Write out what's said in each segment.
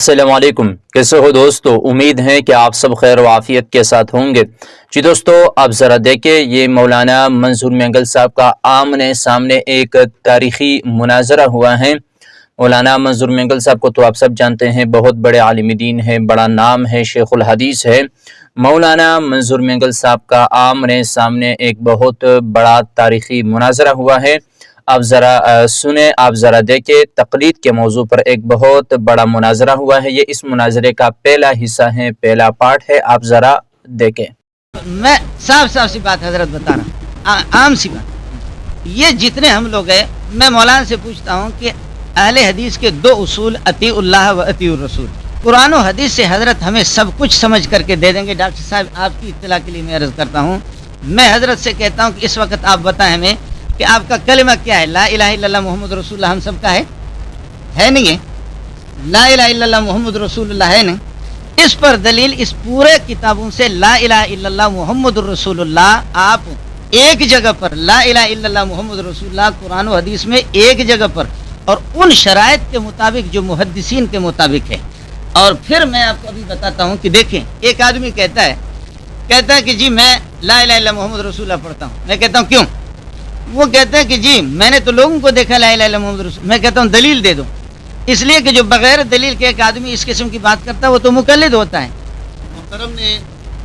السلام علیکم، کیسے ہو دوستو؟ امید ہے کہ آپ سب خیر و عافیت کے ساتھ ہوں گے۔ جی دوستو، آپ ذرا دیکھیں، یہ مولانا منظور مینگل صاحب کا آمنے سامنے ایک تاریخی مناظرہ ہوا ہے۔ مولانا منظور مینگل صاحب کو تو آپ سب جانتے ہیں، بہت بڑے عالم دین ہیں، بڑا نام ہے، شیخ الحدیث ہے۔ مولانا منظور مینگل صاحب کا آمنے سامنے ایک بہت بڑا تاریخی مناظرہ ہوا ہے۔ آپ ذرا سنیں، آپ ذرا دیکھیں، تقلید کے موضوع پر ایک بہت بڑا مناظرہ ہوا ہے۔ یہ اس مناظرے کا پہلا حصہ ہے، پہلا پارٹ ہے، آپ ذرا دیکھیں۔ میں صاف سی بات حضرت بتا رہا ہوں، عام سی بات۔ یہ جتنے ہم لوگ ہیں، میں مولانا سے پوچھتا ہوں کہ اہل حدیث کے دو اصول، اطیع اللہ و اطیع الرسول، قرآن و حدیث سے حضرت ہمیں سب کچھ سمجھ کر کے دے دیں گے۔ ڈاکٹر صاحب، آپ کی اطلاع کے لیے میں عرض کرتا ہوں، میں حضرت سے کہتا ہوں کہ اس وقت آپ بتائیں ہمیں کہ آپ کا کلمہ کیا ہے؟ لا الہ الا اللہ محمد رسول اللہ ہم سب کا ہے نہیں ہے؟ لا الہ الا اللہ محمد رسول اللہ ہے نہیں؟ اس پر دلیل اس پورے کتابوں سے لا الہ الا اللہ محمد رسول اللہ آپ ایک جگہ پر، لا الہ الا اللہ محمد رسول اللہ قرآن و حدیث میں ایک جگہ پر، اور ان شرائط کے مطابق جو محدثین کے مطابق ہے۔ اور پھر میں آپ کو ابھی بتاتا ہوں کہ دیکھیں، ایک آدمی کہتا ہے کہ جی میں لا الہ الا محمد رسول اللہ پڑھتا ہوں۔ میں کہتا ہوں کیوں؟ وہ کہتے ہیں کہ جی میں نے تو لوگوں کو دیکھا لا الہ الا محمد رسول۔ میں کہتا ہوں دلیل دے دو، اس لیے کہ جو بغیر دلیل کے ایک آدمی اس قسم کی بات کرتا ہے وہ تو مقلد ہوتا ہے۔ محترم نے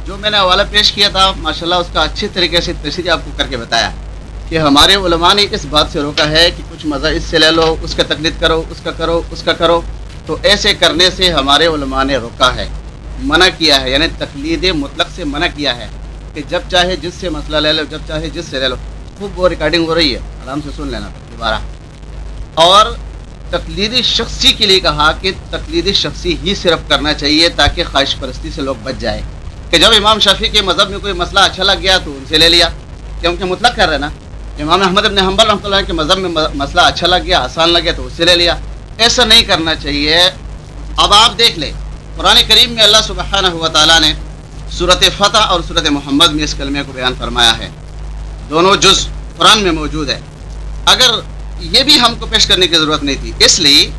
جو میں نے حوالہ پیش کیا تھا، ماشاءاللہ اس کا اچھی طریقے سے تشریح آپ کو کر کے بتایا کہ ہمارے علماء نے اس بات سے روکا ہے کہ کچھ مزہ اس سے لے لو، اس کا تقلید کرو، اس کا کرو، اس کا کرو۔ تو ایسے کرنے سے ہمارے علماء نے روکا ہے، منع کیا ہے، یعنی تقلید مطلق سے منع کیا ہے کہ جب چاہے جس سے مسئلہ لے لو، جب چاہے جس سے لے لو۔ خوب وہ ریکارڈنگ ہو رہی ہے، آرام سے سن لینا دوبارہ۔ اور تقلیدی شخصی کے لیے کہا کہ تقلیدی شخصی ہی صرف کرنا چاہیے تاکہ خواہش پرستی سے لوگ بچ جائے، کہ جب امام شافعی کے مذہب میں کوئی مسئلہ اچھا لگ گیا تو ان سے لے لیا، کیونکہ مطلق کر رہے نا۔ امام احمد بن حنبل رحمۃ اللہ کے مذہب میں مسئلہ اچھا لگ گیا، آسان لگ گیا تو اس سے لے لیا۔ ایسا نہیں کرنا چاہیے۔ اب آپ دیکھ لیں، قرآن کریم میں اللہ سبحانہ و تعالیٰ نے سورۃ فتح اور سورۃ محمد میں اس کلمے کو بیان فرمایا ہے، دونوں جز قرآن میں موجود ہے۔ اگر یہ بھی ہم کو پیش کرنے کی ضرورت نہیں تھی، اس لیے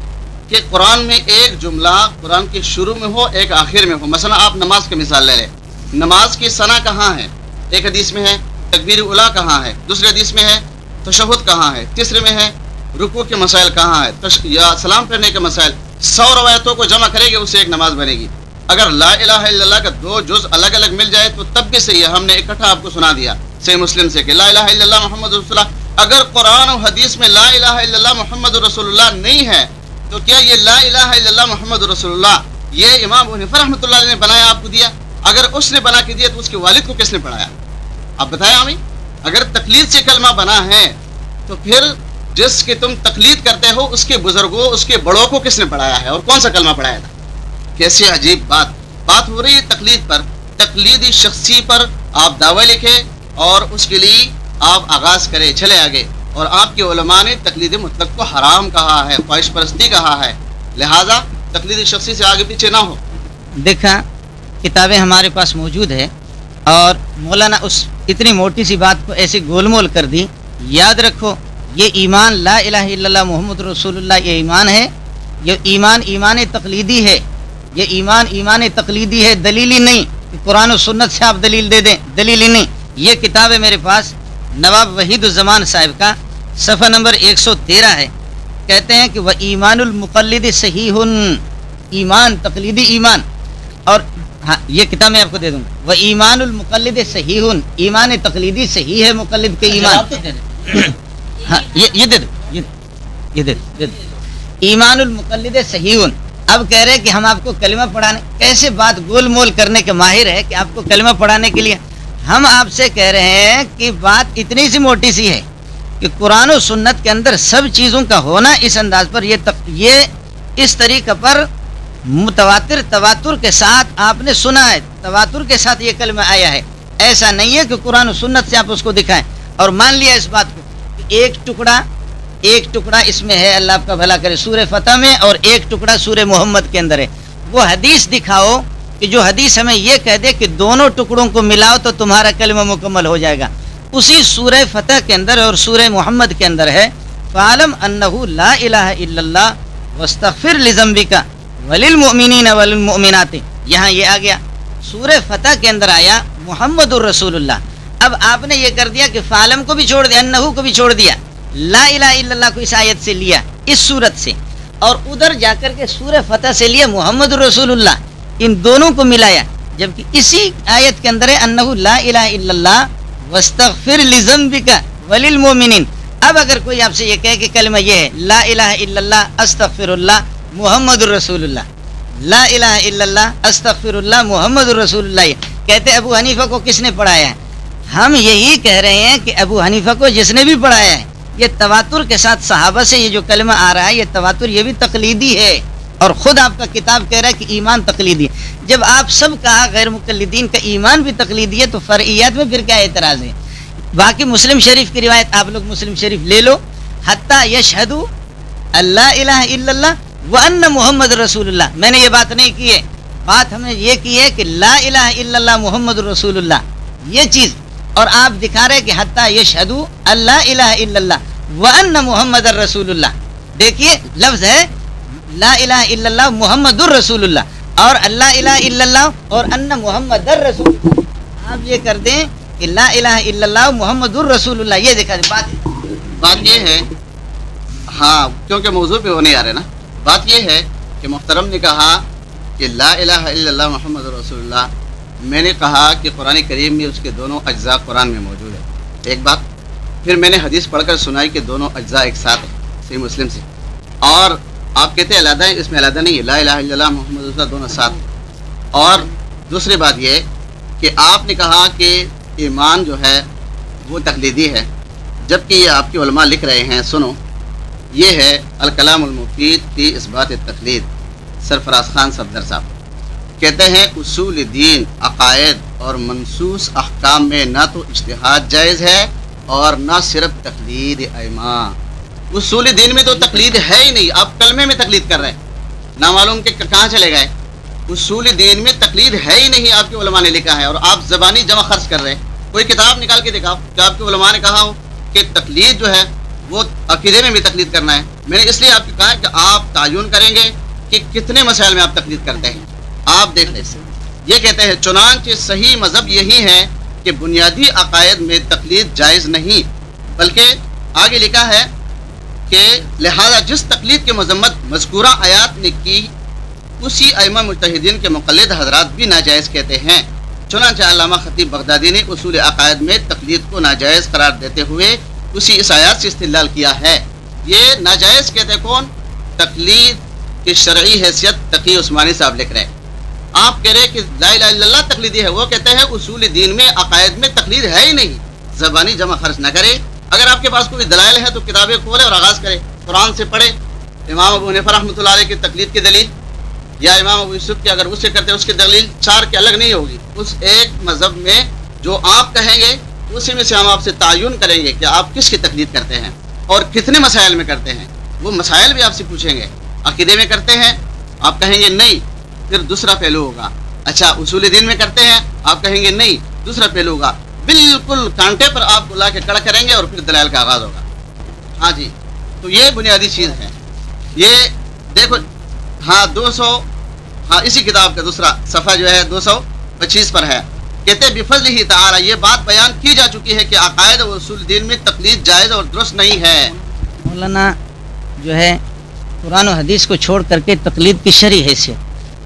کہ قرآن میں ایک جملہ قرآن کے شروع میں ہو، ایک آخر میں ہو۔ مثلا آپ نماز کی مثال لے لیں، نماز کی ثنا کہاں ہے؟ ایک حدیث میں ہے تکبیر اولیٰ کہاں ہے، دوسرے حدیث میں ہے تشہد کہاں ہے، تیسرے میں ہے رکوع کے مسائل کہاں ہے، یا سلام پھیرنے کے مسائل۔ 100 روایتوں کو جمع کرے گی، اس سے ایک نماز بنے گی۔ اگر لا الہ الا اللہ کا دو جز الگ الگ مل جائے تو تب بھی صحیح ہے، ہم نے اکٹھا آپ کو سنا دیا صحیح مسلم سے کہ لا الہ الا اللہ محمد رسول اللہ۔ اگر قرآن و حدیث میں لا الہ الا اللہ محمد رسول اللہ نہیں ہے تو کیا یہ لا الہ الا اللہ محمد رسول اللہ یہ امام ابو حنیفہ رحمۃ اللہ علیہ نے بنایا، آپ کو دیا؟ اگر اس نے بنا کے دیا تو اس کے والد کو کس نے پڑھایا؟ آپ بتائیں ہمیں۔ اگر تقلید سے کلمہ بنا ہے تو پھر جس کی تم تقلید کرتے ہو اس کے بزرگوں، اس کے بڑوں کو کس نے پڑھایا ہے اور کون سا کلمہ پڑھایا تھا؟ کیسی عجیب بات ہو رہی ہے تقلید پر، تقلیدی شخصی پر آپ دعوی لکھے اور اس کے لیے آپ آغاز کرے، چلے آگے۔ اور آپ کے علماء نے تقلید مطلق کو حرام کہا ہے، خواہش پرستی کہا ہے، لہذا تقلیدی شخصی سے آگے پیچھے نہ ہو۔ دیکھا کتابیں ہمارے پاس موجود ہے، اور مولانا اس اتنی موٹی سی بات کو ایسے گول مول کر دی۔ یاد رکھو، یہ ایمان لا الہ الا اللہ محمد رسول اللہ، یہ ایمان ہے، یہ ایمان تقلیدی ہے، یہ ایمان تقلیدی ہے، دلیلی نہیں کہ قرآن و سنت سے آپ دلیل دے دیں، دلیلی نہیں۔ یہ کتاب ہے میرے پاس، نواب وحید الزمان صاحب کا، صفحہ نمبر 113 ہے۔ کہتے ہیں کہ وہ ایمان المقلد صحیح، ایمان تقلیدی ایمان، اور ہاں یہ کتاب میں آپ کو دے دوں گا، وہ ایمان المقلد صحیح، ایمان تقلیدی صحیح ہے مقلد کے ایمان۔ ہاں یہ دے دو، یہ دے دو، ایمان المقلد صحیح۔ اب کہہ رہے کہ ہم آپ کو کلمہ پڑھانے، کیسے بات گول مول کرنے کے ماہر ہے کہ آپ کو کلمہ پڑھانے کے لیے ہم آپ سے کہہ رہے ہیں کہ بات اتنی سی موٹی سی ہے کہ قرآن و سنت کے اندر سب چیزوں کا ہونا اس انداز پر، یہ اس طریقے پر متواتر تواتر کے ساتھ آپ نے سنا ہے، تواتر کے ساتھ یہ کلمہ آیا ہے۔ ایسا نہیں ہے کہ قرآن و سنت سے آپ اس کو دکھائیں اور مان لیا اس بات کو کہ ایک ٹکڑا اس میں ہے، اللہ آپ کا بھلا کرے، سورہ فتح میں، اور ایک ٹکڑا سورہ محمد کے اندر ہے۔ وہ حدیث دکھاؤ کہ جو حدیث ہمیں یہ کہہ دے کہ دونوں ٹکڑوں کو ملاؤ تو تمہارا کلمہ مکمل ہو جائے گا۔ اسی سورہ فتح کے اندر اور سورہ محمد کے اندر ہے فَعَلَمْ أَنَّهُ لَا إِلَهَ إِلَّا اللَّهُ وَاسْتَغْفِرْ لِذَنبِكَ वलिलमुमिनीन वलिलमुमिनात, यहाँ ये आ गया। सूरह फतह के अंदर आया मुहम्मदुर रसूलुल्लाह। अब आपने ये कर दिया कि फालम को भी छोड़ दिया, अन्नहु को भी छोड़ दिया, ला इलाहा इल्लल्लाह को इस आयत से लिया, इस सूरत से, और उधर जाकर के सूरह फतह से लिया मुहम्मदुर रसूलुल्लाह, इन दोनों को मिलाया। जबकि इसी आयत के अंदर है अन्नहु ला इलाहा इल्लल्लाह वस्तगफिर लिज़ंबिका वलिलमुमिनीन। अब अगर कोई आपसे ये कहे कि कलमा ये है ला इलाहा इल्लल्लाह अस्तगफिरुल्लाह मुहम्मदुर रसूलुल्लाह, ला इलाहा इल्लल्लाह अस्तगफिरुल्लाह मुहम्मदुर रसूलुल्लाह, कहते अबू हनीफा को किसने पढ़ाया है? हम यही कह रहे हैं कि अबू हनीफा को जिसने भी पढ़ाया है, ये तवातुर के साथ सहाबा से ये जो कलमा आ रहा है, ये तवातुर, ये भी तकलीदी है। और ख़ुद आपका किताब कह रहा है कि ईमान तकलीदी है। जब आप सब कहा गैर मुक़ल्लिदीन का ईमान भी तकलीदी है, तो फ़र्इयात में फिर क्या एतराज़ है? बाकी मुस्लिम शरीफ की रिवायत आप लोग मुस्लिम शरीफ ले लो, हत्ता यशहदु अल्ला इलाहा इल्लल्लाह व अन्ना मुहम्मद रसूलुल्लाह। मैंने ये बात नहीं की है, बात हमने ये की है कि ला इलाहा इल्लल्लाह मुहम्मद रसूलुल्लाह, ये चीज़, और आप दिखा रहे कि हत्ता यशहदु अल्ला इलाहा इल्लल्लाह व अन्ना मुहम्मद रसूलुल्लाह। देखिए लफ्ज़ है ला इलाहा इल्लल्लाह मुहम्मदुर रसूलुल्लाह, और अल्लाह इलाहा इल्लल्लाह और अन्ना मुहम्मदुर रसूलुल्लाह। आप ये कर दें कि ला इलाहा इल्लल्लाह मुहम्मदुर रसूलुल्लाह, ये देखा बात ये है, हाँ, क्योंकि मौजू पे वो नहीं आ रहे ना। बात ये है कि मुहतरम ने कहा कि ला इलाहा इल्लल्लाह मुहम्मदुर रसूलुल्लाह, मैंने कहा कि कुरान करीम में उसके दोनों अज्जा कुरान में मौजूद है, एक बात। फिर मैंने हदीस पढ़कर सुनाई कि दोनों अज्जा एक साथ है, सही मुस्लिम से, और आप कहते हैं अलग है, इसमें अलग नहीं है, ला इलाहा इल्लल्लाह मुहम्मद रसूलुल्लाह दोनों साथ। और दूसरी बात ये कि आपने कहा कि ईमान जो है वो तकलीदी है, जबकि ये आपके उलमा लिख रहे हैं, सुनो, ये है अल कलामुल मुफीद फी इस्बात तकलीद, सरफराज खान सफदर साहब कहते हैं उसूल दीन, अकायद और मनसूस अहकाम में ना तो इज्तिहाद जायज़ है और ना सिर्फ तकलीद अइमा। उसूल दीन में तो तकलीद है ही नहीं, आप कलमे में तकलीद कर रहे हैं, ना मालूम कि कहाँ चले गए। उसूल दीन में तकलीद है ही नहीं, आपके उलमा ने लिखा है, और आप ज़बानी जमा खर्च कर रहे हैं। कोई किताब निकाल के दिखाओ कि आपके उलमा ने कहा हो कि तकलीद जो है वो अकीदे में भी तकलीद करना है। मैंने इसलिए आपको कहा कि आप तायुन करेंगे कि कितने मसाइल में आप तकलीद करते हैं। आप देख लें, ये कहते हैं चुनांचे सही मज़हब यही है कि बुनियादी अकायद में तकलीद जायज़ नहीं, बल्कि आगे लिखा है कि लिहाजा जिस तकलीद की मजम्मत मज़कूरा आयात ने की, उसी अइम्मा मुज्तहिदीन के मुक़ल्लिद हज़रात भी नाजायज़ कहते हैं। चुनांचे अल्लामा खतीब बगदादी ने उसूल अकायद में तकलीद को नाजायज़ करार देते हुए उसी इस आयात से इस्तिदलाल किया है। ये नाजायज़ कहते हैं कौन? तकलीद की शरई हैसियत तकी उस्मानी साहब लिख रहे हैं। आप कह रहे हैं कि ला इलाहा इल्लल्लाह तकलीदी है, वो कहते हैं उसूल दीन में अकायद में तकलीद है ही नहीं। ज़बानी जमा खर्च न करे, अगर आपके पास कोई दलाइल है तो किताबें खोले और आगाज़ करें, कुरान से पढ़े, इमाम अबू हनीफा रहमतुल्लाह अलैह की तकलीद की दलील, या इमाम अबू यूसुफ की अगर उससे करते हैं उसकी दलील चार के अलग नहीं होगी। उस एक मज़हब में जो आप कहेंगे उसी में से हम आपसे तायुन करेंगे कि आप किसकी तकलीद करते हैं और कितने मसाइल में करते हैं। वो मसाइल भी आपसे पूछेंगे, अकीदे में करते हैं, आप कहेंगे नहीं, फिर दूसरा पहलू होगा। अच्छा, उसूल दीन में करते हैं, आप कहेंगे नहीं, दूसरा पहलू होगा। बिल्कुल कांटे पर आप बुला के कड़ा करेंगे और फिर दलाइल का आगाज़ होगा। हाँ जी, तो ये बुनियादी चीज़ है। ये देखो, हाँ 200, हाँ इसी किताब का दूसरा सफ़ा जो है 225 पर है, कहते बिफज़लिही तआला, ये बात बयान की जा चुकी है कि अकायद और उसूल दीन में तकलीद जायज़ और दुरुस्त नहीं है। मौलाना जो है कुरान और हदीस को छोड़ करके तकलीद की शरई हैसियत,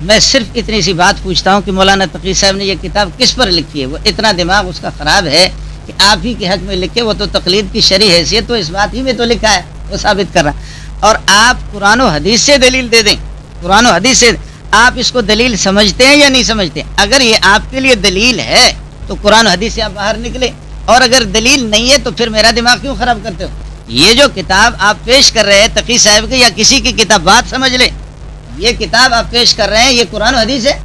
मैं सिर्फ इतनी सी बात पूछता हूँ कि मौलाना तकी साहब ने ये किताब किस पर लिखी है? वो इतना दिमाग उसका ख़राब है कि आप ही के हक़ में लिखे, वो तो तकलीद की शरई हैसियत तो इस बात ही में तो लिखा है, वो साबित कर रहा। और आप कुरान और हदीस से दलील दे दें, कुरान और हदीस से आप इसको दलील समझते हैं या नहीं समझते? अगर ये आपके लिए दलील है तो कुरान और हदीस से आप बाहर निकले, और अगर दलील नहीं है तो फिर मेरा दिमाग क्यों ख़राब करते हो? ये जो किताब आप पेश कर रहे हैं तकी साहब की या किसी की किताब, बात समझ ले, ये किताब आप पेश कर रहे हैं, ये कुरान और हदीस है।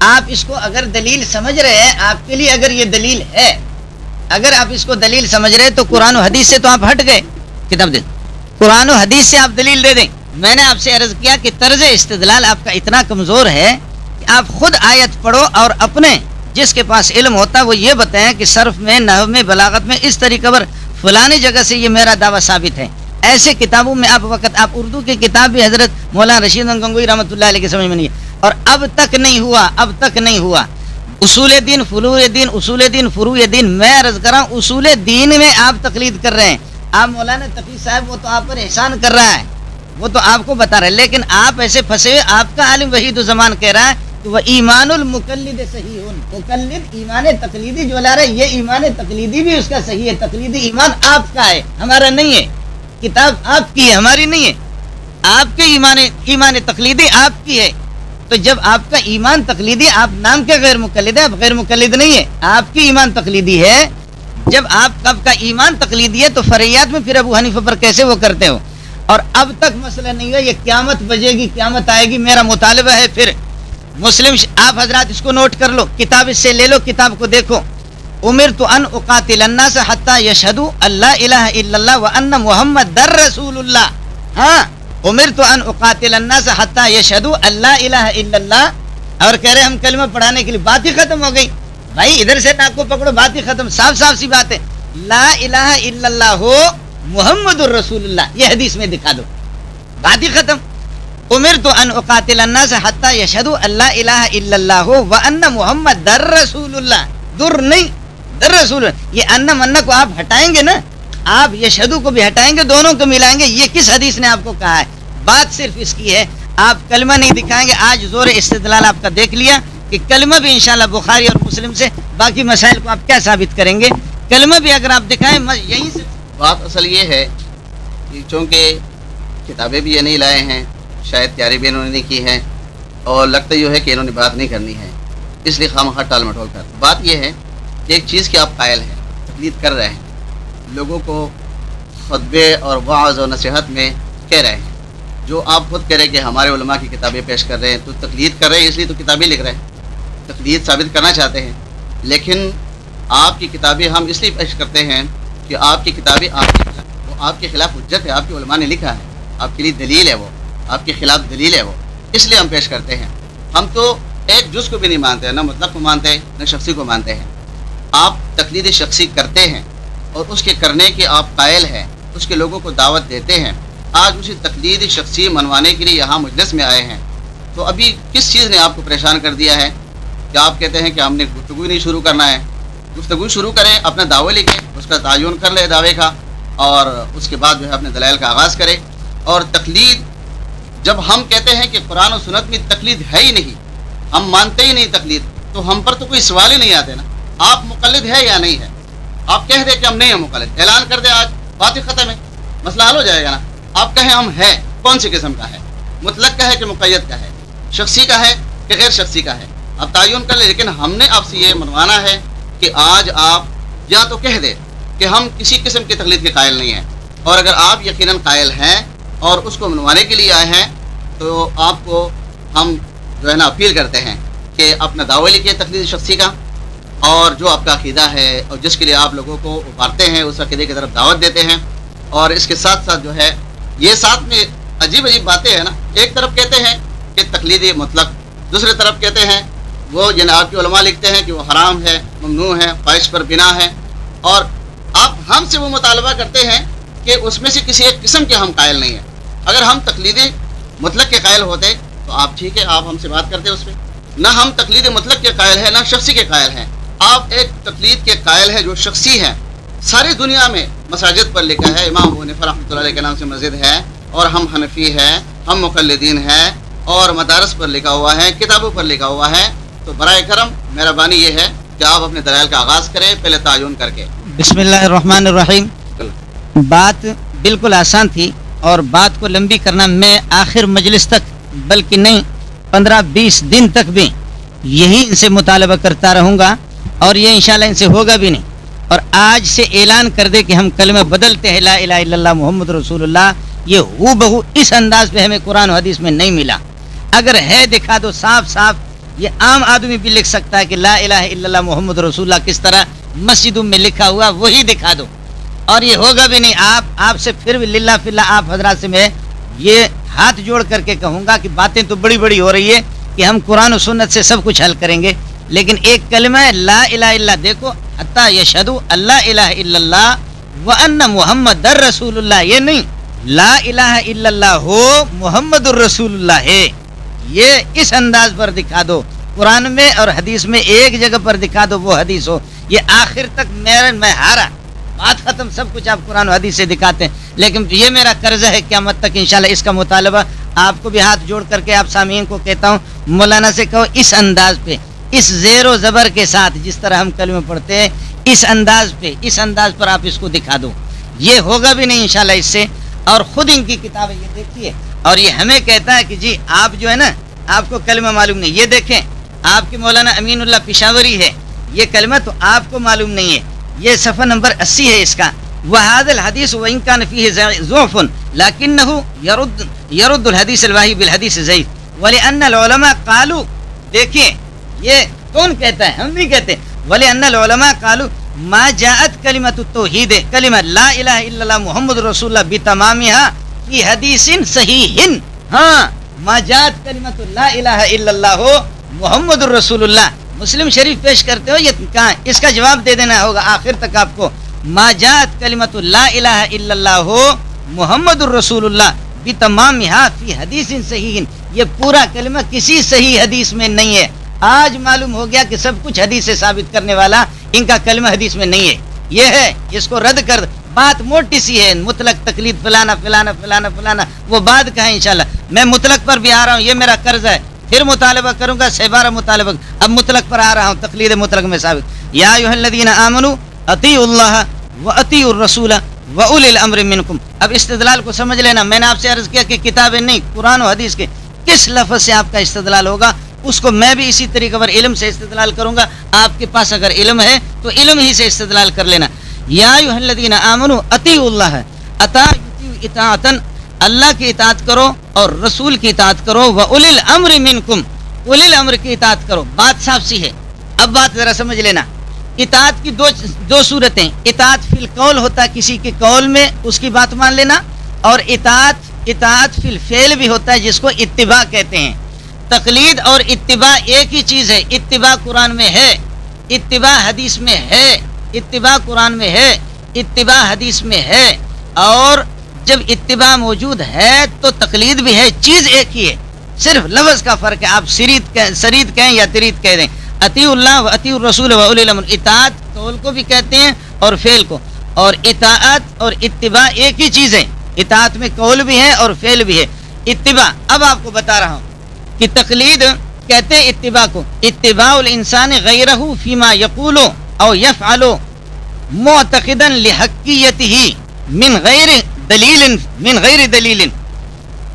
आप इसको अगर दलील समझ रहे हैं, आपके लिए अगर ये दलील है, अगर आप इसको दलील समझ रहे हैं तो कुरान और हदीस से तो आप हट गए। किताब दे, कुरान और हदीस से आप दलील दे दें। मैंने आपसे अर्ज किया कि तर्ज इस्तिदलाल आपका इतना कमज़ोर है कि आप खुद आयत पढ़ो और अपने जिसके पास इल्म होता है वो ये बताएं कि सर्फ में, नहव में, बलागत में इस तरीके पर फलानी जगह से ये मेरा दावा साबित है। ऐसे किताबों में आप वक्त आप उर्दू की किताब भी हजरत मौलाना रशीद गंगोई रहमतुल्लाह अलैह की समझ में नहीं है और अब तक नहीं हुआ उसूल दिन फुरूए दिन उसूल दिन फुरूए दिन। मैं अर्ज कर रहा हूँ उसूल दीन में आप तकलीद कर रहे हैं। आप मौलाना तकी साहब वो तो आप पर एहसान कर रहा है, वो तो आपको बता रहा है, लेकिन आप ऐसे फंसे हुए। आपका आलिम वहीद ज़मान कह रहा है कि वह ईमानुल मुकल्लिद सही हो, मुकल्लिद ईमान तकलीदी जो ला रहा है ये ईमान तकलीदी भी उसका सही है। तकलीदी ईमान आपका है, हमारा नहीं है। किताब आपकी है, हमारी नहीं है। आपके ईमान तकलीदी आपकी है। तो जब आपका ईमान तकलीदी, आप नाम के गैर मुकल्लिद है, आप गैर मुकल्लिद नहीं है, आपकी ईमान तकलीदी है। जब आपका ईमान तकलीदी है तो फरियाद में फिर अबू हनीफा पर कैसे वो करते हो? और अब तक मसला नहीं है, ये क़यामत बजेगी, क़यामत आएगी। मेरा मुतालबा है फिर मुस्लिम, आप हजरात इसको नोट कर लो, किताब इससे ले लो, किताब को देखो। उमिरतु अन उकातिल अन्नास हत्ता यशहदु अल्ला इलाहा इल्लल्लाह व अन्ना मुहम्मदर रसूलुल्लाह। हाँ, उमिरतु अन उकातिल अन्नास हत्ता यशहदु अल्ला इलाहा इल्लल्लाह। और कह रहे हम कलमा पढ़ाने के लिए, बात ही खत्म हो गई। भाई इधर से नाक को पकड़ो, बात ही खत्म। साफ साफ सी बात है, ला इलाहा इल्लल्लाह हो मुहम्मदुर रसूलुल्लाह, ये हदीस में दिखा दो, बात ही खत्म। उमिरतु अन उकातिल अन्नास हत्ता यशहदु अल्ला इलाहा इल्लल्लाह व अन्ना मुहम्मदर रसूलुल्लाह। दुर नहीं, दर रसूल। ये अन्ना मन्ना को आप हटाएंगे ना, आप यशहदु को भी हटाएंगे, दोनों को मिलाएंगे। ये किस हदीस ने आपको कहा है? बात सिर्फ इसकी है, आप कलमा नहीं दिखाएंगे। आज जोर इस्तिदलाल आपका देख लिया कि कलमा भी इंशाल्लाह बुखारी और मुस्लिम से, बाकी मसाइल को आप क्या साबित करेंगे? कलमा भी अगर आप दिखाएं, यहीं से बात असल ये है कि चूँकि किताबें भी ये नहीं लाए हैं, शायद तैयारी भी इन्होंने नहीं की है, और लगता ये है कि इन्होंने बात नहीं करनी है, इसलिए खामखा टाल मटोल कर। बात ये है कि एक चीज़ की आप कायल हैं, तकलीद कर रहे हैं, लोगों को खुतबे और वाज़ और नसीहत में कह रहे हैं। जो आप खुद कह रहे हैं कि हमारे उलमा की किताबें पेश कर रहे हैं, तो तकलीद कर रहे हैं, इसलिए तो किताबें लिख रहे हैं, तकलीद साबित करना चाहते हैं। लेकिन आपकी किताबें हम इसलिए पेश करते हैं कि आपकी किताबें आपके खिलाफ हुज्जत है, आपके उलमा ने लिखा है, आपके लिए दलील है, वो आपके खिलाफ दलील है, वो इसलिए हम पेश करते हैं। हम तो एक जुज़ को भी नहीं मानते हैं, ना मतलब को मानते हैं, न शख्सी को मानते हैं। आप तकलीद शख्सी करते हैं और उसके करने के आप कायल हैं, उसके लोगों को दावत देते हैं। आज उसी तकलीद शख्सी मनवाने के लिए यहाँ मजलिस में आए हैं। तो अभी किस चीज़ ने आपको परेशान कर दिया है कि आप कहते हैं कि हमने गुफ्तगू नहीं शुरू करना है? गुफ्तगू शुरू करें, अपना दावा लिखें, उसका तयन कर ले दावे का, और उसके बाद जो है अपने दलाइल का आगाज़ करें। और तकलीद, जब हम कहते हैं कि कुरान और सुन्नत में तकलीद है ही नहीं, हम मानते ही नहीं तकलीद, तो हम पर तो कोई सवाल ही नहीं आते ना। आप मुक़ल्लिद है या नहीं है? आप कह दे कि हम नहीं है मुक़ल्लिद, ऐलान कर दे, आज बात ही ख़त्म है, मसला हल हो जाएगा ना। आप कहें हम हैं, कौन सी किस्म का है? मुतलक का है कि मुक़य्यद का है? शख्सी का है कि गैर शख्सी का है? आप तयन कर ले। लेकिन हमने आपसे ये मनवाना है कि आज आप या तो कह दे कि हम किसी किस्म की तकलीद के कायल नहीं हैं, और अगर आप यकीनन कायल हैं और उसको मनवाने के लिए आए हैं, तो आपको हम जो है ना अपील करते हैं कि अपना दावा लिखिए तकलीद शख्सी का, और जो आपका अक़ीदा है और जिसके लिए आप लोगों को उभारते हैं, उस अक़ीदे की तरफ दावत देते हैं। और इसके साथ साथ जो है ये साथ में अजीब अजीब बातें हैं ना, एक तरफ कहते हैं कि तकलीदी मुतलक, दूसरी तरफ कहते हैं वो जनाब के उलमा लिखते हैं कि वो हराम है, ममनू है, ख्वाहिश पर बिना है, और आप हमसे वो मुतालबा करते हैं कि उसमें से किसी एक किस्म के हम कायल नहीं हैं। अगर हम तकलीदी मुतलक के कायल होते तो आप ठीक है, आप हमसे बात करते उस पर। ना हम तकलीदी मुतलक के कायल हैं, ना शख्सी के कायल हैं। आप एक तकलीद के कायल है जो शख्सी है। सारी दुनिया में मसाजिद पर लिखा है, इमाम अबू हनीफा रहमतुल्लाह अलैह के नाम से मस्जिद है, और हम हनफी हैं, हम मुक़ल्लिदीन हैं, और मदारस पर लिखा हुआ है, किताबों पर लिखा हुआ है। तो बराए करम मेहरबानी ये है कि आप अपने दलाइल का आगाज़ करें, पहले तयन करके। बिस्मिल्लाहिर्रहमानिर्रहीम। बात बिल्कुल आसान थी, और बात को लंबी करना, मैं आखिर मजलिस तक, बल्कि नहीं 15-20 दिन तक भी यही इनसे मुतालबा करता रहूँगा, और ये इंशाल्लाह इनसे होगा भी नहीं। और आज से ऐलान कर दे कि हम कलमा बदलते हैं, ला इलाहा इल्लल्लाह मुहम्मद रसूलुल्लाह। ये हूबहू इस अंदाज पे हमें कुरान और हदीस में नहीं मिला। अगर है दिखा दो साफ साफ, ये आम आदमी भी लिख सकता है कि ला इलाहा इल्लल्लाह मुहम्मद रसूलुल्लाह किस तरह मस्जिदों में लिखा हुआ, वही दिखा दो। और ये होगा भी नहीं। आपसे फिर भी लिल्लाह फिल्लाह आप हजरात से मैं ये हाथ जोड़ करके कहूँगा कि बातें तो बड़ी बड़ी हो रही है कि हम कुरान और सुन्नत से सब कुछ हल करेंगे, लेकिन एक कलमा है ला इलाहा इल्लल्लाह, देखो हत्ता यशहदु अल्ला इलाहा इल्लल्लाह व अन्ना मुहम्मदर रसूलुल्लाह, ये नहीं, ला इलाहा इल्लल्लाह हो मुहम्मदुर रसूलुल्लाह है, ये इस अंदाज पर दिखा दो। कुरान में और हदीस में एक जगह पर दिखा दो वो हदीस हो। ये आखिर तक मैं हारा, बात खत्म, सब कुछ आप कुरान हदीस से दिखाते हैं, लेकिन ये मेरा कर्जा है क़यामत तक इंशाल्लाह इसका मुतालबा आपको भी हाथ जोड़ करके आप सामीन को कहता हूँ, मौलाना से कहो इस अंदाज पे, इस ज़ेरो ज़बर के साथ जिस तरह हम कलमे पढ़ते हैं, इस अंदाज पे, इस अंदाज पर आप इसको दिखा दो। ये होगा भी नहीं इंशाल्लाह इससे। और खुद इनकी किताब है, ये देखिए, और ये हमें कहता है कि जी आप जो है ना, आपको कलमा मालूम नहीं। ये देखें, आपके मौलाना अमीनुल्लाह पिशावरी है, ये कलमा तो आपको मालूम नहीं है। ये सफ़ा नंबर 80 है इसका। वहादल हदीस व इन कान फीहि ज़ुअफ़ुन लकिन्नहु यरुद्दुल हदीस अलवाही बिल हदीस ज़ईफ़ वलिअन्नल उलमा क़ालू। देखिए ये कौन कहता है, हम नहीं कहते। वलिअन्नल उलमा क़ालू मा जाअत कलिमतुत तौहीद कलिमा ला इलाहा इल्लल्लाह मुहम्मदुर रसूलुल्लाह बितमामिहा फी हदीसिन सहीहिन। हाँ, मा जाअत कलिमतु ला इलाहा इल्लल्लाह मुहम्मदुर रसूलुल्लाह, मुस्लिम शरीफ पेश करते हो, ये कहाँ, इसका जवाब दे देना होगा आखिर तक आपको। मा जाअत कलिमतु ला इलाहा इल्लल्लाह मुहम्मदुर रसूलुल्लाह बितमामिहा फी हदीसिन सहीहिन, ये पूरा कलिमा किसी सही हदीस में नहीं है। आज मालूम हो गया कि सब कुछ हदीस से साबित करने वाला इनका कलमा हदीस में नहीं है। ये है, इसको रद्द कर। बात मोटी सी है, मुतलक तकलीद फलाना फलाना फलाना फलाना, वो बाद का है इंशाल्लाह। मैं मुतलक पर भी आ रहा हूँ, ये मेरा कर्ज है, फिर मुतालबा करूंगा, 12 मुतालबा। अब मुतलक पर आ रहा हूँ, तकलीद मुतलक में साबित। या अय्युहल्लज़ीना आमनू अतीउल्लाह व अतीउर रसूल व उलिल अम्र मिनकुम। अब इस्तिदलाल को समझ लेना। मैंने आपसे अर्ज किया कि किताबें नहीं, कुरान और हदीस के किस लफ्ज़ से आपका इस्तिदलाल होगा, उसको मैं भी इसी तरीके पर इल्म से इस्तिदलाल करूंगा। आपके पास अगर इल्म है तो इल्म ही से इस्तिदलाल कर लेना। या अय्युहल्लज़ीना आमनू अतीउल्लाह इताअतन, अल्लाह की इताअत करो और रसूल की इताअत करो। व उलिल अम्र मिनकुम, उलिल अम्र की इताअत करो। बात साफ सी है। अब बात जरा समझ लेना। इताअत की दो सूरतें, इताअत फिल कौल होता है, किसी के कौल में उसकी बात मान लेना, और इताअत फिल फेल भी होता है, जिसको इत्तिबा कहते हैं। तकलीद और इत्तिबा एक ही चीज़ है। इत्तिबा कुरान में है, इत्तिबा हदीस में है। इत्तिबा कुरान में है, इत्तिबा हदीस में है। और जब इत्तिबा मौजूद है तो तकलीद भी है, चीज़ एक ही है, सिर्फ लफ्ज़ का फ़र्क है। आप सरीद कहें या तरीद कह दें। अतीउल्लाह व अतीउर रसूल व उलिल अम्र, इताअत कौल को भी कहते हैं और फेल को। और इताअत और इत्तिबा एक ही चीज़ है। इताअत में कौल भी है और फेल भी है। इत्तिबा, अब आपको बता रहा हूँ कि तकलीद कहते हैं इत्तिबा को, इत्तिबाउल इंसान गैरहू फीमा यकूलो औ यफ़अलो मुअतक़िदन लिहक़्क़ियतिही मिन गैर दलीलिन,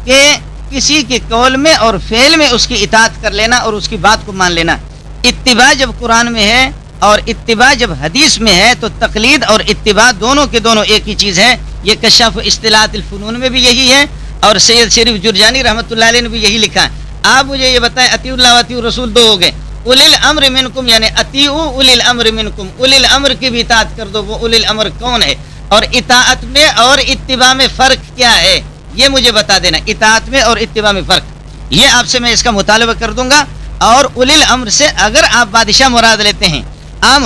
के किसी के कौल में और फेल में उसकी इताअत कर लेना और उसकी बात को मान लेना। इत्तिबा जब कुरान में है और इत्तिबा जब हदीस में है तो तकलीद और इत्तिबा दोनों के दोनों एक ही चीज़ है। ये कश्शाफ इस्तिलाअतुल फ़ुनून में भी यही है और सैयद शरीफ जुरजानी रहमतुल्लाह अलैह ने भी यही लिखा है। आप मुझे ये बताएं, अतीउल्लाह व अतीउर रसूल दो हो गए, उलिल अम्र मिनकुम यानी अतीउ उलिल अम्र मिनकुम, उलिल अम्र की भी इताअत कर दो। वो उलिल अम्र कौन है और इताअत में और इत्तिबा में फ़र्क क्या है, ये मुझे बता देना। इताअत में और इत्तिबा में फ़र्क, ये आपसे मैं इसका मुतालबा कर दूंगा। और उलिल अम्र से अगर आप बादशाह मुराद लेते हैं, आम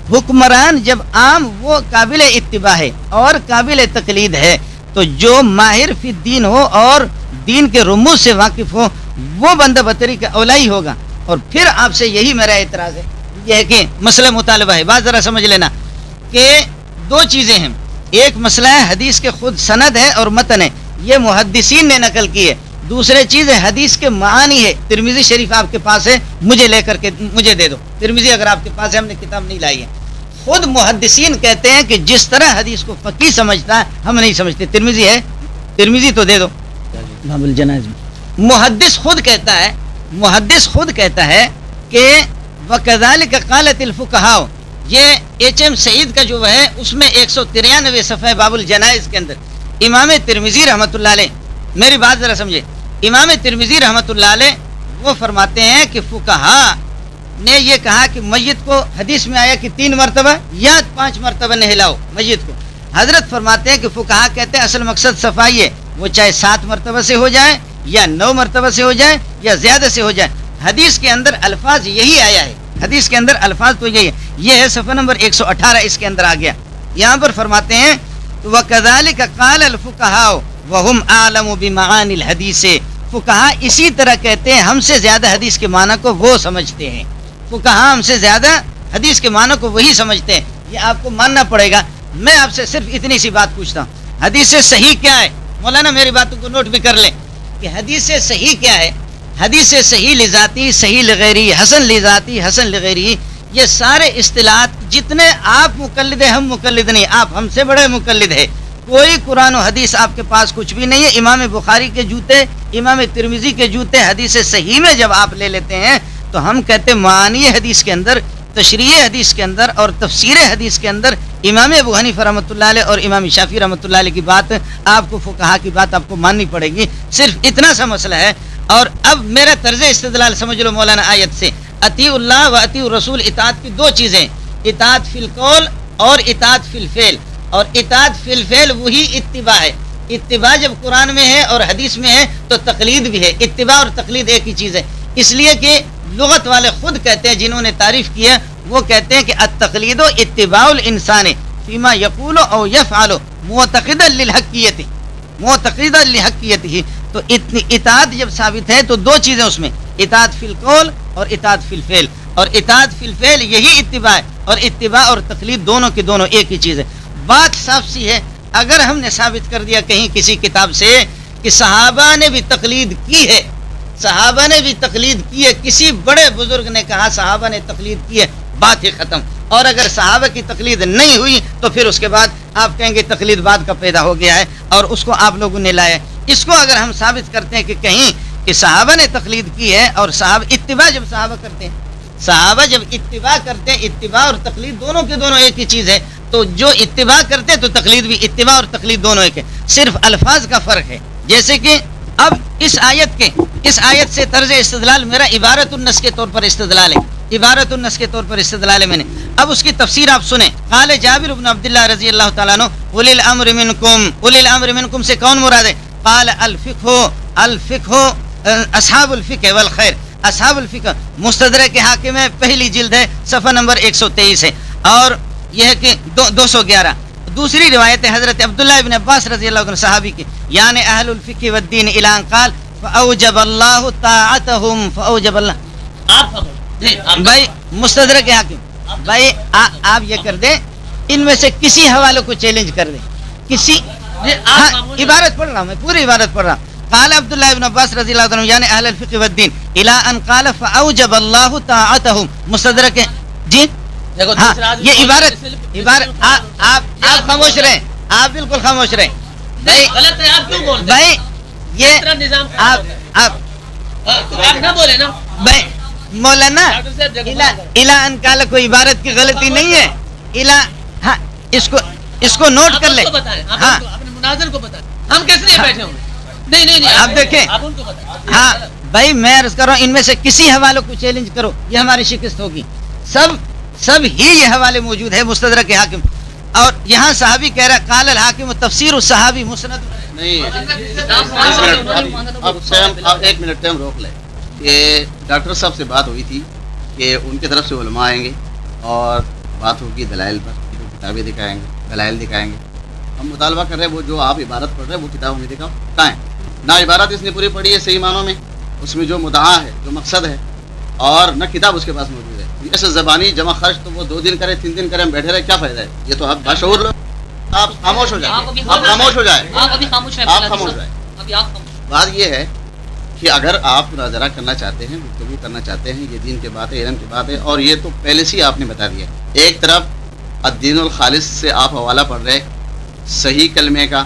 हुक्मरान जब आम वो काबिल इत्तिबा है और काबिल तकलीद है, तो जो माहिर फी दीन हो और दीन के रुमूज़ से वाकिफ़ हो, वो बंदा बतरी का औलाई होगा। और फिर आपसे यही मेरा एतराज़ है, यह है कि मसला मुतालबा है। बात ज़रा समझ लेना कि दो चीज़ें हैं। एक मसला है हदीस के खुद सनद है और मतन है, ये मुहद्दिसीन ने नकल की है। दूसरे चीज़ है हदीस के मानी है। तिरमिज़ी शरीफ आपके पास है, मुझे लेकर के मुझे दे दो। तिरमिज़ी अगर आपके पास है, हमने किताब नहीं लाई है। खुद मुहद्दिसीन कहते हैं कि जिस तरह हदीस को फ़क़ीह समझता है हम नहीं समझते। तिरमिज़ी है, तिरमिज़ी तो दे दो। बाबुल जनाज़ में मुहद्दिस खुद कहता है कि वकज़ालिका क़ालतिल फ़ुक़हा, ये एच.एम. सईद का जो है उसमें 193 सफ़े बाबुल जनाइज़ के अंदर इमाम तिरमिज़ी रहमतुल्लाह अलैह, मेरी बात ज़रा समझे, इमाम तिरमिज़ी रहमतुल्लाह अलैह वो फरमाते हैं कि फ़ुक़हा ने ये कहा कि मस्जिद को हदीस में आया कि 3 मरतबा या 5 मरतबा नहलाओ मस्जिद को। हज़रत फरमाते हैं कि फ़ुक़हा कहते हैं असल मकसद सफाई है, वो चाहे 7 मरतबा से हो जाए या 9 मरतबा से हो जाए या ज़्यादा से हो जाए। हदीस के अंदर अल्फाज यही आया है, हदीस के अंदर अल्फाज तो यही है। ये है सफ़ा नंबर 118, इसके अंदर आ गया। यहाँ पर फरमाते हैं تو وَكَذَلِكَ قَالَ الْفُقَهَاءُ وَهُمْ أَعْلَمُ بِمَعَانِ الْحَدِيثِ، فقہا اسی طرح کہتے ہیں، ہم سے زیادہ حدیث کے معنی کو وہ سمجھتے ہیں، فقہا ہم سے زیادہ حدیث کے معنی کو وہی سمجھتے ہیں، یہ آپ کو ماننا پڑے گا۔ میں آپ سے صرف اتنی سی بات پوچھتا ہوں، حدیث صحیح کیا ہے؟ مولانا میری باتوں کو نوٹ بھی کر لیں کہ حدیث صحیح کیا ہے۔ حدیث صحیح لذاتی، صحیح لغیری، حسن لذاتی، حسن لغیری، یہ سارے اصطلاحات جتنے آپ مقلد ہیں، ہم مقلد نہیں، آپ ہم سے بڑے مقلد ہیں۔ کوئی قرآن و حدیث آپ کے پاس کچھ بھی نہیں ہے۔ امام بخاری کے جوتے، امام ترمذی کے جوتے حدیث صحیح میں جب آپ لے لیتے ہیں تو ہم کہتے ہیں معانی حدیث کے اندر، تشریح حدیث کے اندر اور تفسیر حدیث کے اندر امام ابو حنیفہ رحمۃ اللہ علیہ اور امام شافعی رحمۃ اللہ علیہ کی بات آپ کو، فقہا کی بات آپ کو ماننی پڑے گی۔ صرف اتنا سا مسئلہ ہے۔ اور اب میرا طرز استدلال سمجھ لو مولانا آیت سے، اطیع اللہ و اطیع الرسول، اطاعت کی دو چیزیں، اطاعت فی القول اور اطاعت فی الفعل، اور اطاعت فی الفعل وہی اتباع ہے۔ اتباع جب قرآن میں ہے اور حدیث میں ہے تو تقلید بھی ہے، اتباع اور تقلید ایک ہی چیز ہے۔ اس لیے کہ لغت والے خود کہتے ہیں، جنہوں نے تعریف کی ہے وہ کہتے ہیں کہ التقلید اتباع الانسان فیما یقول او یفعل معتقدا للحقیت، معتقدا للحقیت ہی۔ تو اطاعت جب ثابت ہے تو دو چیزیں اس میں، اطاعت فی القول اور اطاعت فی الفعل، اور اطاعت فی الفعل یہی اتباع ہے، اور اتباع اور تقلید دونوں کی دونوں ایک ہی چیز ہے۔ بات صاف سی ہے۔ اگر ہم نے ثابت کر دیا کہیں کسی کتاب سے کہ صحابہ نے بھی تقلید کی ہے، صحابہ نے بھی تقلید کی ہے، کسی بڑے بزرگ نے کہا صحابہ نے تقلید کی ہے، بات ہی ختم۔ اور اگر صحابہ کی تقلید نہیں ہوئی تو پھر اس کے بعد آپ کہیں گے تقلید بعد کا پیدا ہو گیا ہے اور اس کو آپ لوگوں نے لایا۔ اس کو اگر ہم ثابت کرتے ہیں کہ کہیں کہ صحابہ نے تقلید کی ہے، اور صحابہ اتباع جب صحابہ کرتے ہیں، صحابہ جب اتباع کرتے ہیں، اتباع اور تقلید دونوں کے دونوں ایک ہی چیز ہے، تو جو اتباع کرتے ہیں تو تقلید بھی، اتباع اور تقلید دونوں ایک ہے، صرف الفاظ کا فرق ہے۔ جیسے کہ اب اس آیت سے طرز استدلال میرا عبارت النص کے طور پر استدلال ہے، عبارت النص کے طور پر استدلال ہے میں نے۔ اب اس کی تفسیر آپ سنیں۔ قال جابر بن عبداللہ رضی اللہ تعالیٰ عنہ اولی الامر منکم، اولی الامر منکم سے کون مراد ہے؟ قال الفقہ اصحاب الفقہ والخیر، اصحاب الفقہ مستدرک حاکم ہے، پہلی جلد ہے، صفحہ نمبر 123 ہے، اور یہ ہے کہ 211۔ دوسری روایت ہے حضرت عبداللہ ابن عباس رضی اللہ عنہ صحابی کی، یعنی اہل الفقہ والدین الی ان قال فاوجب اللہ طاعتهم، فاوجب اللہ۔ بھائی مستدرک حاکم، بھائی آپ یہ کر دیں، ان میں سے کسی حوالے کو چیلنج کر دیں، کسی، عبارت پڑھ رہا ہوں میں، پوری عبارت پڑھ رہا ہوں۔ قال عبداللہ ابن عباس رضی اللہ عنہ یعنی اہل الفقہ والدین الی ان قال فاوجب اللہ طاعتهم، مستدرک جی ہاں، یہ عبارت آپ خاموش رہیں، آپ بالکل خاموش رہیں بھائی، یہ آپ نہ بولے نا بھائی، مولانا الا ان قال کوئی عبارت کی غلطی نہیں ہے، الا، ہاں اس کو نوٹ کر لیں، ہاں اپنے مناظر کو بتائیں، ہم کس لیے بیٹھے ہوں گے؟ نہیں آپ دیکھیں، آپ ان کو بتائیں۔ ہاں بھائی میں عرض کر رہا ہوں، ان میں سے کسی حوالے کو چیلنج کرو، یہ ہماری شکست ہوگی۔ سب ہی یہ حوالے موجود ہے مستدرک حاکم، اور یہاں صحابی کہہ رہا قال الحاکم تفسیر الصحابی مسند نہیں، اب ایک منٹ ہم روک لیں کہ ڈاکٹر صاحب سے بات ہوئی تھی کہ ان کی طرف سے علماء آئیں گے اور بات ہوگی دلائل پر، کتابیں دکھائیں گے، دلائل دکھائیں گے۔ ہم مطالبہ کر رہے ہیں وہ جو آپ عبارت پڑھ رہے ہیں وہ کتابوں میں دکھاؤ، کہاں ہے؟ نہ عبارت اس نے پوری پڑھی ہے صحیح معنوں میں، اس میں جو مدعا ہے، جو مقصد ہے، اور نہ کتاب اس کے پاس موجود ہے۔ ایسے زبانی جمع خرچ تو وہ 2 دن کرے 3 دن کرے، ہم بیٹھے رہے، کیا فائدہ ہے؟ یہ تو آپ باشعور لوگ، آپ خاموش ہو جائیں، آپ خاموش ہو جائیں، آپ ابھی خاموش ہیں، آپ خاموش رہیں۔ ابھی آپ خاموش۔ بات یہ ہے کہ اگر آپ مناظرہ کرنا چاہتے ہیں، گفتگو کرنا چاہتے ہیں، یہ دین کی بات ہے، علم کی بات ہے، اور یہ تو پہلے سے ہی آپ نے بتا دیا۔ ایک طرف الدین الخالص سے آپ حوالہ پڑھ رہے، صحیح کلمے کا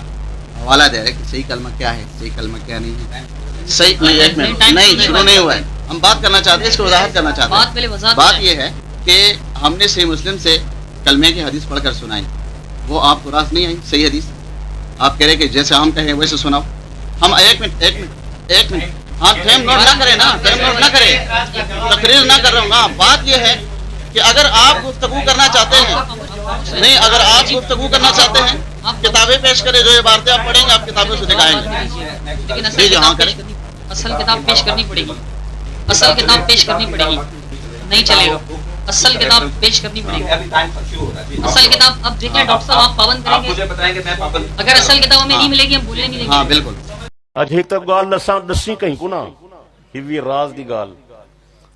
حوالہ دے رہے کہ صحیح کلمہ کیا ہے، صحیح کلمہ کیا نہیں ہے، صحیح نہیں، ایک منٹ نہیں، شروع نہیں ہوا ہے، ہم بات کرنا چاہتے ہیں، اس کو وضاحت کرنا چاہتے ہیں۔ بات یہ ہے کہ ہم نے صحیح مسلم سے کلمے کی حدیث پڑھ کر سنائی، وہ آپ کو راست نہیں آئی صحیح حدیث، آپ کہہ رہے کہ جیسے ہم کہیں ویسے سناؤ۔ ہم ایک منٹ ہاں ٹائم نوٹ نہ کریں نا، ٹائم نوٹ نہ کریں، تقریر نہ کر رہا ہوں نا۔ بات یہ ہے کہ اگر آپ گفتگو کرنا چاہتے ہیں، نہیں، اگر آپ گفتگو کرنا چاہتے ہیں، کتابیں پیش کریں، جو عبارتیں آپ پڑھیں گے آپ کتابوں سے دکھائیں گے۔ لیکن اصل کتاب پیش کرنی پڑے گی، اصل کتاب پیش کرنی پڑے گی، نہیں چلے گا۔ اصل کتاب پیش کرنی پڑے گی. اصل کتاب اب دیکھیں ڈاکٹر صاحب آپ پابند کریں گے, بتائیں کہ میں پابند. اگر اصل کتاب ہمیں نہیں ملے گی ہم بھولنے نہیں دیں گے. ہاں بالکل. اج ایک تک گال دسی کہیں کو نا ہی راز دی گال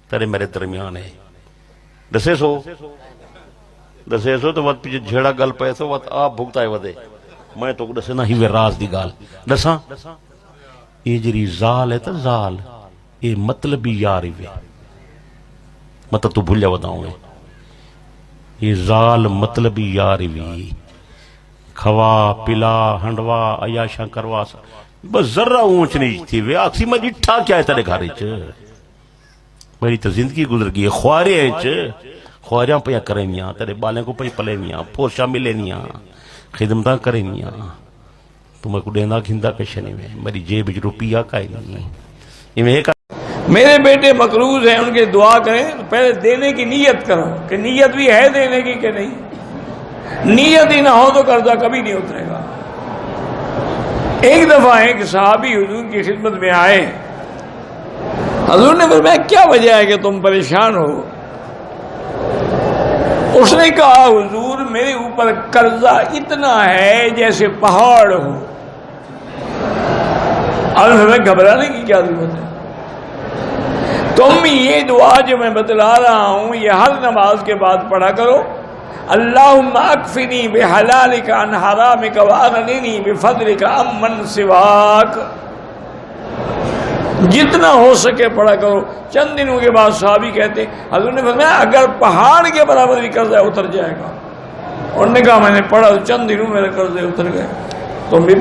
تیرے میرے درمیان ہے دسے سو تو وقت پیچھے جھیڑا گل پہ سو وقت آپ بھگتا ہے ودے میں تو دسے نا ہی راز دی گال دساں یہ جری زال ہے تا زال یہ مطلبی یاری وے مطلب تو بھول جا بتاؤں گے یہ زال مطلبی یاری وی کھوا پلا ہنڈوا عیاشاں کروا بس ذرہ اونچ نیچ تھی وے آکسی میں جٹھا کیا ہے تیرے گھارے چ میری تو زندگی گزر گئی ہے خوارے ہیں چ خواریاں پہ کریں میاں تیرے بالیں کو پہ پلے میاں پوشا ملے میاں خدمتاں کریں میاں تمہیں کو دینا کھندا کشنے میں میری جیب روپیہ کا ہی نہیں یہ میں ایک میرے بیٹے مقروض ہیں ان کے دعا کریں پہلے دینے کی نیت کرو کہ نیت بھی ہے دینے کی کہ نہیں. نیت ہی نہ ہو تو قرضہ کبھی نہیں اترے گا. ایک دفعہ ایک صحابی حضور کی خدمت میں آئے, حضور نے فرمایا کیا وجہ ہے کہ تم پریشان ہو؟ اس نے کہا حضور میرے اوپر قرضہ اتنا ہے جیسے پہاڑ ہو. اور ہمیں گھبرانے کی کیا ضرورت ہے؟ تم یہ دعا جو میں بتلا رہا ہوں یہ ہر نماز کے بعد پڑھا کرو. اللہم اکفنی بحلالک عن حرامک واغننی بفضلک عمن سواک. جتنا ہو سکے پڑھا کرو. چند دنوں کے بعد صحابی کہتے حضور نے فرمایا اگر پہاڑ کے برابر بھی قرضہ اتر جائے گا. انہوں نے کہا میں نے پڑھا چند دنوں میرے قرضے اتر گئے. تم بھی